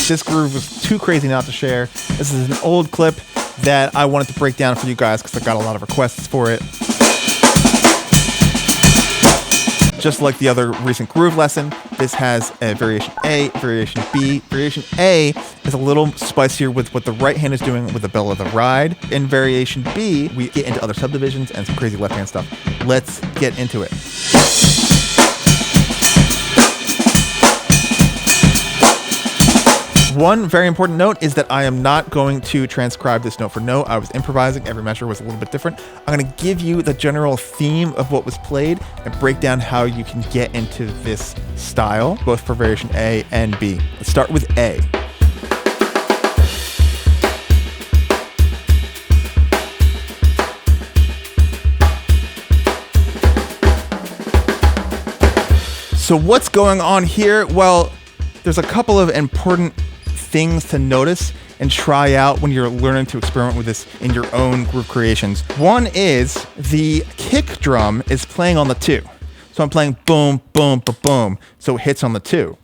This groove was too crazy not to share. This is an old clip that I wanted to break down for you guys because I got a lot of requests for it. Just like the other recent groove lesson, this has a variation A, variation B. Variation A is a little spicier with what the right hand is doing with the bell of the ride. In variation B, we get into other subdivisions and some crazy left hand stuff. Let's get into it. One very important note is that I am not going to transcribe this note for note. I was improvising. Every measure was a little bit different. I'm going to give you the general theme of what was played and break down how you can get into this style, both for variation A and B. Let's start with A. So what's going on here? Well, there's a couple of important things to notice and try out when you're learning to experiment with this in your own groove creations. One is the kick drum is playing on the 2. So I'm playing boom, boom, ba boom. So it hits on the 2.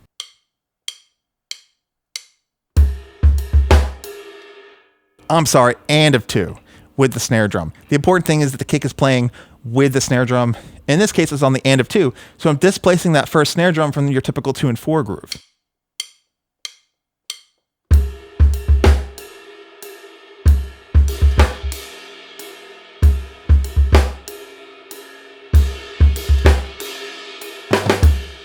I'm sorry, and of 2 with the snare drum. The important thing is that the kick is playing with the snare drum. In this case, it's on the and of 2. So I'm displacing that first snare drum from your typical 2 and 4 groove.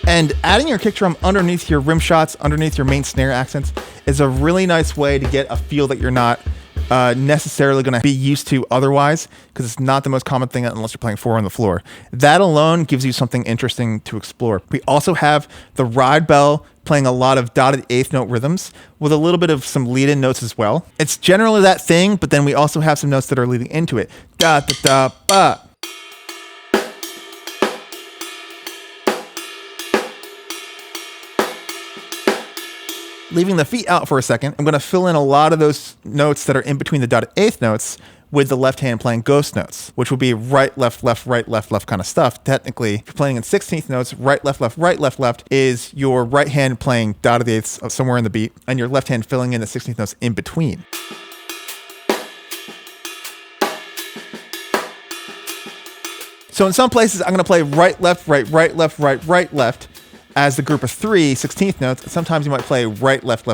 And adding your kick drum underneath your rim shots, underneath your main snare accents, is a really nice way to get a feel that you're not necessarily going to be used to otherwise, because it's not the most common thing unless you're playing 4 on the floor. That alone gives you something interesting to explore. We also have the ride bell playing a lot of dotted 8th note rhythms with a little bit of some lead-in notes as well. It's generally that thing, but then we also have some notes that are leading into it. Da da da ba. Leaving the feet out for a second, I'm going to fill in a lot of those notes that are in between the dotted 8th notes with the left hand playing ghost notes, which will be right, left, right, left kind of stuff. Technically, if you're playing in 16th notes, right, left is your right hand playing dotted 8ths somewhere in the beat, and your left hand filling in the 16th notes in between. So in some places, I'm going to play right, left, right, left, as the group of 3 16th notes. Sometimes you might play right, left. The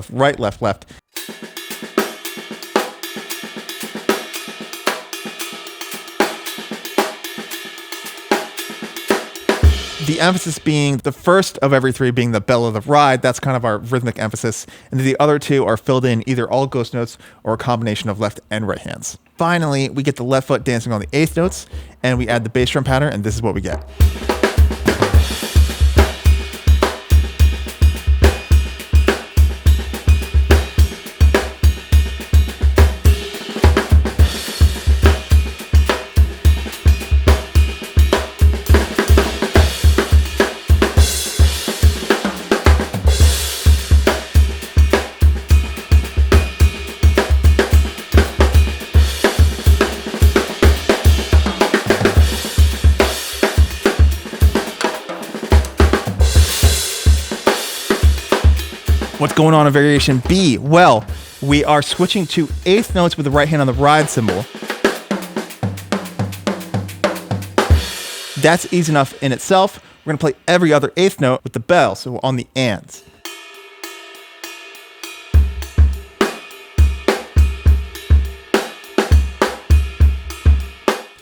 emphasis being the first of every 3 being the bell of the ride. That's kind of our rhythmic emphasis. And the other 2 are filled in either all ghost notes or a combination of left and right hands. Finally, we get the left foot dancing on the 8th notes, and we add the bass drum pattern, and this is what we get. What's going on in variation B? Well, we are switching to 8th notes with the right hand on the ride cymbal. That's easy enough in itself. We're going to play every other 8th note with the bell, so on the ands.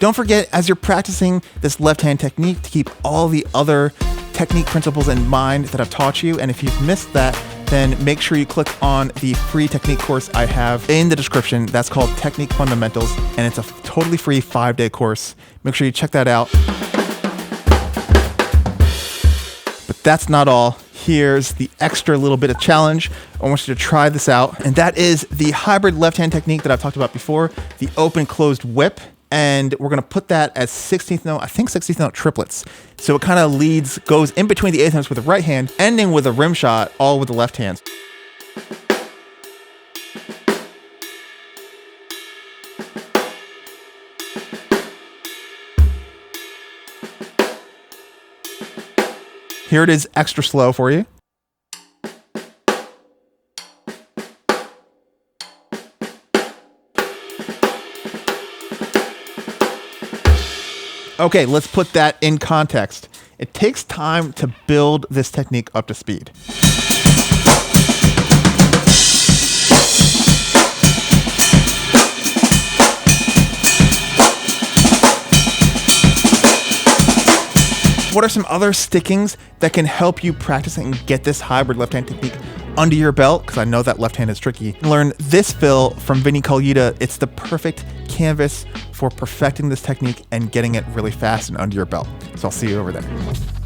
Don't forget, as you're practicing this left-hand technique, to keep all the other technique principles in mind that I've taught you. And if you've missed that, then make sure you click on the free technique course I have in the description. That's called Technique Fundamentals, and it's a totally free 5-day course. Make sure you check that out. But that's not all. Here's the extra little bit of challenge. I want you to try this out, and that is the hybrid left-hand technique that I've talked about before, the open-closed whip. And we're going to put that as 16th note, I think 16th note triplets. So it kind of goes in between the 8th notes with the right hand, ending with a rim shot, all with the left hand. Here it is extra slow for you. Okay, let's put that in context. It takes time to build this technique up to speed. What are some other stickings that can help you practice and get this hybrid left-hand technique under your belt? Because I know that left hand is tricky. Learn this fill from Vinny Colheita. It's the perfect canvas for perfecting this technique and getting it really fast and under your belt. So I'll see you over there.